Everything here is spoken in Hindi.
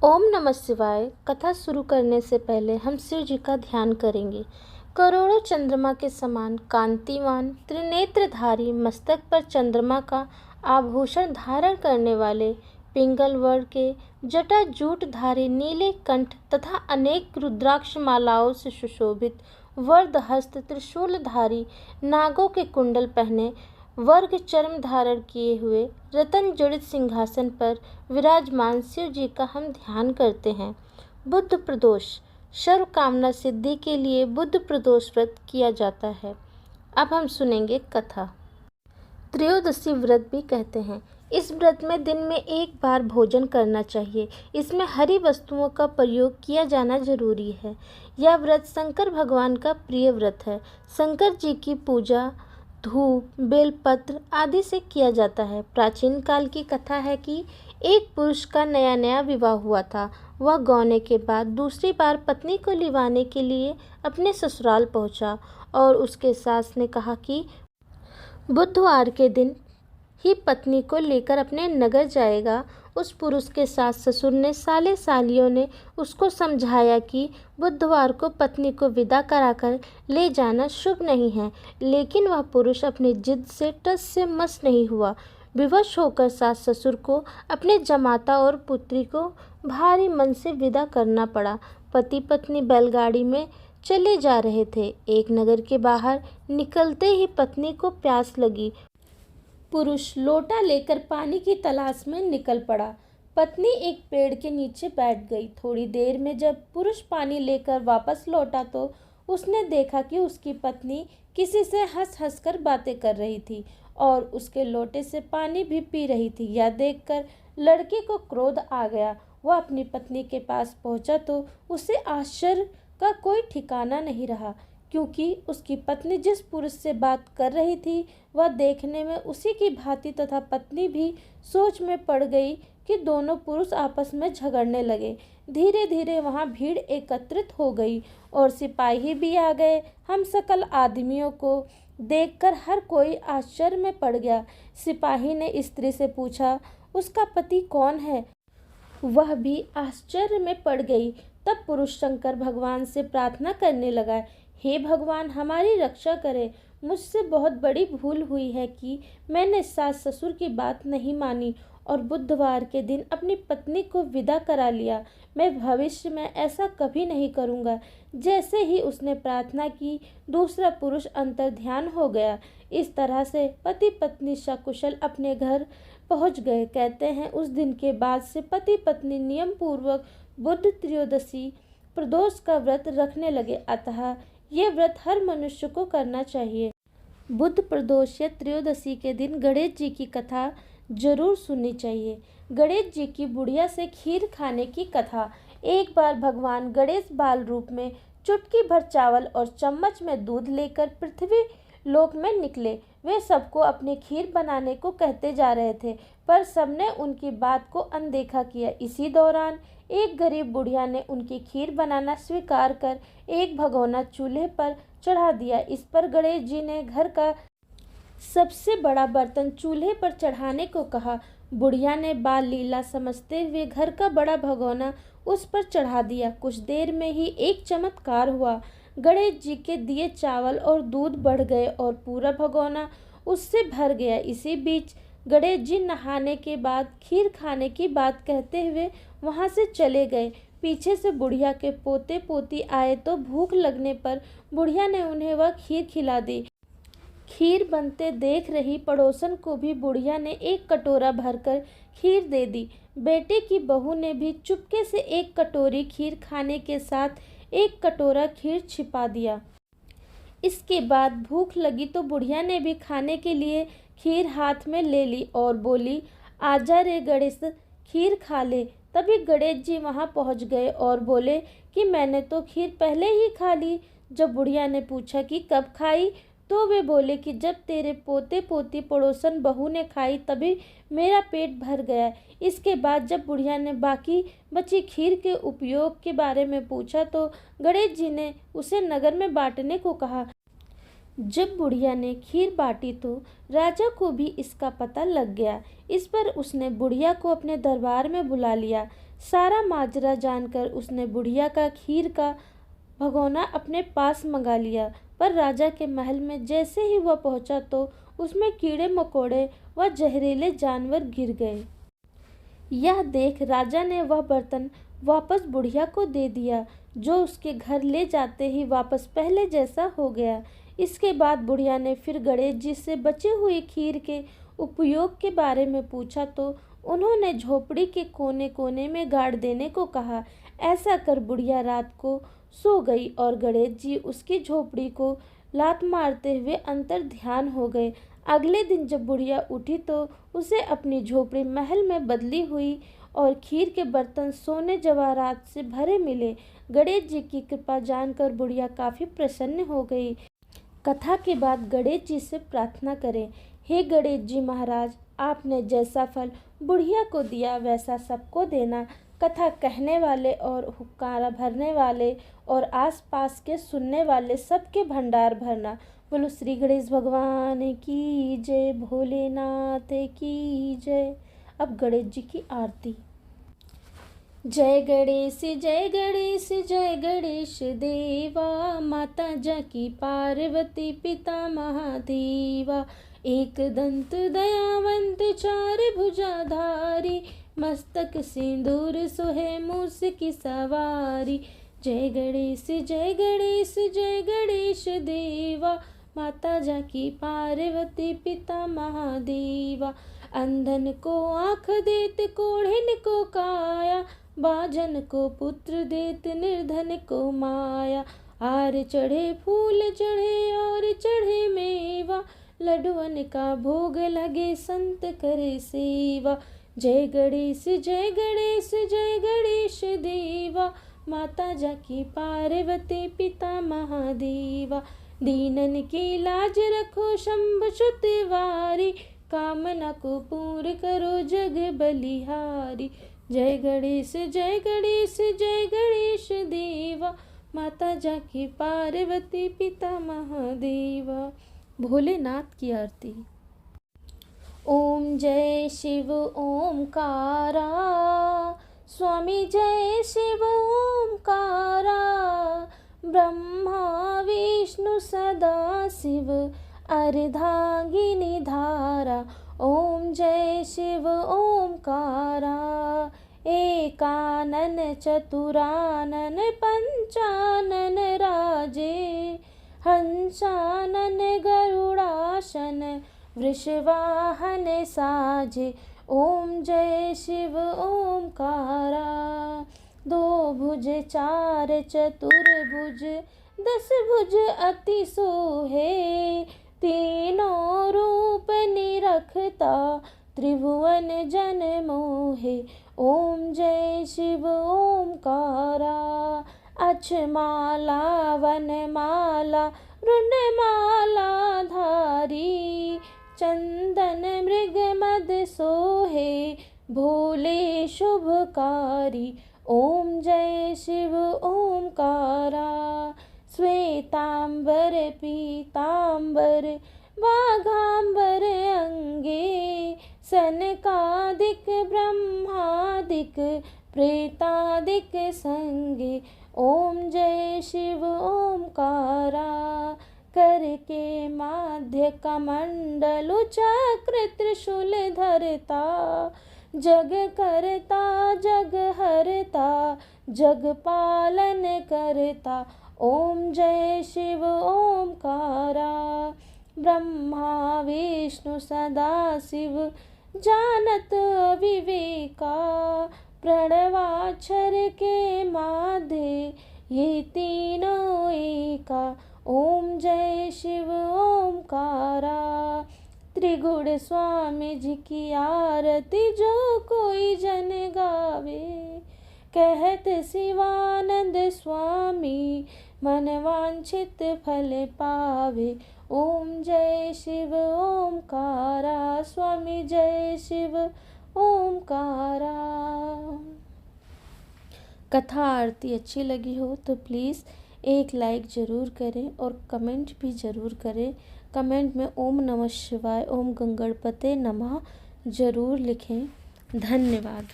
ओम नमः शिवाय। कथा शुरू करने से पहले हम शिव जी का ध्यान करेंगे। करोड़ों चंद्रमा के समान कांतिवान त्रिनेत्रधारी, मस्तक पर चंद्रमा का आभूषण धारण करने वाले, पिंगल वर्ण के जटाजूटधारी, नीले कंठ तथा अनेक रुद्राक्ष मालाओं से सुशोभित, वरदहस्त त्रिशूलधारी, नागों के कुंडल पहने, वर्ग चर्म धारण किए हुए, रतन जड़ित सिंहासन पर विराजमान शिव जी का हम ध्यान करते हैं। बुद्ध प्रदोष सर्व कामना सिद्धि के लिए बुद्ध प्रदोष व्रत किया जाता है। अब हम सुनेंगे कथा। त्रयोदशी व्रत भी कहते हैं। इस व्रत में दिन में एक बार भोजन करना चाहिए। इसमें हरी वस्तुओं का प्रयोग किया जाना जरूरी है। यह व्रत शंकर भगवान का प्रिय व्रत है। शंकर जी की पूजा धूप, बेलपत्र आदि से किया जाता है। प्राचीन काल की कथा है कि एक पुरुष का नया नया विवाह हुआ था। वह गौने के बाद दूसरी बार पत्नी को लिवाने के लिए अपने ससुराल पहुंचा और उसके सास ने कहा कि बुधवार के दिन ही पत्नी को लेकर अपने नगर जाएगा। उस पुरुष के सास ससुर ने, साले सालियों ने उसको समझाया कि बुधवार को पत्नी को विदा कराकर ले जाना शुभ नहीं है, लेकिन वह पुरुष अपनी जिद से टस से मस नहीं हुआ। विवश होकर सास ससुर को अपने जमाता और पुत्री को भारी मन से विदा करना पड़ा। पति पत्नी बैलगाड़ी में चले जा रहे थे। एक नगर के बाहर निकलते ही पत्नी को प्यास लगी। पुरुष लोटा लेकर पानी की तलाश में निकल पड़ा। पत्नी एक पेड़ के नीचे बैठ गई। थोड़ी देर में जब पुरुष पानी लेकर वापस लौटा तो उसने देखा कि उसकी पत्नी किसी से हंस हंस कर बातें कर रही थी और उसके लोटे से पानी भी पी रही थी। यह देखकर लड़के को क्रोध आ गया। वह अपनी पत्नी के पास पहुंचा तो उसे आश्चर्य का कोई ठिकाना नहीं रहा, क्योंकि उसकी पत्नी जिस पुरुष से बात कर रही थी वह देखने में उसी की भांति तथा पत्नी भी सोच में पड़ गई कि दोनों पुरुष आपस में झगड़ने लगे। धीरे धीरे वहां भीड़ एकत्रित हो गई और सिपाही भी आ गए। हम सकल आदमियों को देखकर हर कोई आश्चर्य में पड़ गया। सिपाही ने स्त्री से पूछा, उसका पति कौन है? वह भी आश्चर्य में पड़ गई। तब पुरुष शंकर भगवान से प्रार्थना करने लगा, हे भगवान, हमारी रक्षा करें। मुझसे बहुत बड़ी भूल हुई है कि मैंने सास ससुर की बात नहीं मानी और बुधवार के दिन अपनी पत्नी को विदा करा लिया। मैं भविष्य में ऐसा कभी नहीं करूँगा। जैसे ही उसने प्रार्थना की, दूसरा पुरुष अंतर्ध्यान हो गया। इस तरह से पति पत्नी सकुशल अपने घर पहुँच गए। कहते हैं उस दिन के बाद से पति पत्नी नियम पूर्वक बुद्ध त्रयोदशी प्रदोष का व्रत रखने लगे। अतः ये व्रत हर मनुष्य को करना चाहिए। बुद्ध प्रदोष या त्रयोदशी के दिन गणेश जी की कथा जरूर सुननी चाहिए। गणेश जी की बुढ़िया से खीर खाने की कथा। एक बार भगवान गणेश बाल रूप में चुटकी भर चावल और चम्मच में दूध लेकर पृथ्वी लोक में निकले। वे सबको अपनी खीर बनाने को कहते जा रहे थे, पर सबने उनकी बात को अनदेखा किया। इसी दौरान एक गरीब बुढ़िया ने उनकी खीर बनाना स्वीकार कर एक भगोना चूल्हे पर चढ़ा दिया। इस पर गणेश जी ने घर का सबसे बड़ा बर्तन चूल्हे पर चढ़ाने को कहा। बुढ़िया ने बाल लीला समझते हुए घर का बड़ा भगोना उस पर चढ़ा दिया। कुछ देर में ही एक चमत्कार हुआ। गणेश जी के दिए चावल और दूध बढ़ गए और पूरा भगोना उससे भर गया। इसी बीच गणेश जी नहाने के बाद खीर खाने की बात कहते हुए वहां से चले गए। पीछे से बुढ़िया के पोते पोती आए तो भूख लगने पर बुढ़िया ने उन्हें वह खीर खिला दी। खीर बनते देख रही पड़ोसन को भी बुढ़िया ने एक कटोरा भरकर खीर दे दी। बेटे की बहू ने भी चुपके से एक कटोरी खीर खाने के साथ एक कटोरा खीर छिपा दिया। इसके बाद भूख लगी तो बुढ़िया ने भी खाने के लिए खीर हाथ में ले ली और बोली, आजा रे गणेश, खीर खा ले। तभी गणेश जी वहां पहुंच गए और बोले कि मैंने तो खीर पहले ही खा ली। जब बुढ़िया ने पूछा कि कब खाई, तो वे बोले कि जब तेरे पोते पोती पड़ोसन बहू ने खाई तभी मेरा पेट भर गया। इसके बाद जब बुढ़िया ने बाकी बची खीर के उपयोग के बारे में पूछा तो गणेश जी ने उसे नगर में बांटने को कहा। जब बुढ़िया ने खीर बांटी तो राजा को भी इसका पता लग गया। इस पर उसने बुढ़िया को अपने दरबार में बुला लिया। सारा माजरा जानकर उसने बुढ़िया का खीर का भगोना अपने पास मंगा लिया। पर राजा के महल में जैसे ही वह पहुंचा तो उसमें कीड़े मकोड़े व जहरीले जानवर गिर गए। यह देख राजा ने वह बर्तन वापस बुढ़िया को दे दिया, जो उसके घर ले जाते ही वापस पहले जैसा हो गया। इसके बाद बुढ़िया ने फिर गणेश जी से बचे हुए खीर के उपयोग के बारे में पूछा तो उन्होंने झोपड़ी के कोने कोने में गाड़ देने को कहा। ऐसा कर बुढ़िया रात को सो गई और गणेश जी उसकी झोपड़ी को लात मारते हुए अंतर ध्यान हो गए। अगले दिन जब बुढ़िया उठी तो उसे अपनी झोपड़ी महल में बदली हुई और खीर के बर्तन सोने जवाहरात से भरे मिले। गणेश जी की कृपा जानकर बुढ़िया काफ़ी प्रसन्न हो गई। कथा के बाद गणेश जी से प्रार्थना करें, हे गणेश जी महाराज, आपने जैसा फल बुढ़िया को दिया वैसा सबको देना। कथा कहने वाले और हुक्कारा भरने वाले और आसपास के सुनने वाले सबके भंडार भरना। बोलो श्री गणेश भगवान की जय, भोलेनाथ की जय। अब गणेश जी की आरती। जय गणेश जय गणेश जय गणेश देवा, माता जाकी पार्वती पिता महादेवा। एक दंत दयावंत चार भुजाधारी, मस्तक सिंदूर सोहे मूस की सवारी। जय गणेश जय गणेश जय गणेश देवा, माता जाकी पार्वती पिता महादेवा। अंधन को आँख देत कोढ़िन को काया, बाजन को पुत्र देत निर्धन को माया। हार चढ़े फूल चढ़े और चढ़े मेवा, लड्डुअन का भोग लगे संत करे सेवा। जय गणेश जय गणेश जय गणेश देवा, माता जाकी पार्वती पिता महादेवा। दीनन की लाज रखो शंभ चुतवारी, कामना को पूर्ण करो जग बलिहारी। जय गणेश जय गणेश जय गणेश देवा, माता जाकी पार्वती पिता महादेवा। भोलेनाथ की आरती। ओम जय शिव ओमकारा, स्वामी जय शिव ओमकारा। ब्रह्मा विष्णु सदा शिव, अर्धांगिनी धारा। ओम जय शिव ओमकारा, एकानन चतुरानन पंचानन राजे। हंसानन गरुड़ासन, वृषवाहन साजे। ओम जय शिव ओमकारा, दो भुज चार चतुर्भुज, 10 भुज अति सोहे। तीनों रूप निरखता, त्रिभुवन जन मोहे। ओम जय शिव ओमकारा, अक्षमाला वनमाला रुंडमाला धारी। चंदन मृग मद सोहे, भोले शुभकारी। ओम जय शिव ओमकारा, श्वेतांबर पीतांबर वाघांबर अंगे। सनकादिक ब्रह्मादिक प्रेतादिक संगे। ओम जय शिव ओमकारा, करके माध्य कमंडलु चक्र त्रिशूल धरता। जग करता जग हरता, जग पालन करता। ओम जय शिव ओमकारा, ब्रह्मा विष्णु सदा शिव, जानत अविवेका। प्रणवाक्षर के माधे, ये तीनों एका। ओम जय शिव ओमकारा, त्रिगुण स्वामी जी की आरती जो कोई जन गावे। कहत शिवानंद स्वामी, मन वांछित फल पावे। ओम जय शिव ओमकारा, स्वामी जय शिव ओमकारा। कथा आरती अच्छी लगी हो तो प्लीज़ एक लाइक ज़रूर करें और कमेंट भी ज़रूर करें। कमेंट में ओम नमः शिवाय, ओम गंगणपते नमः ज़रूर लिखें। धन्यवाद।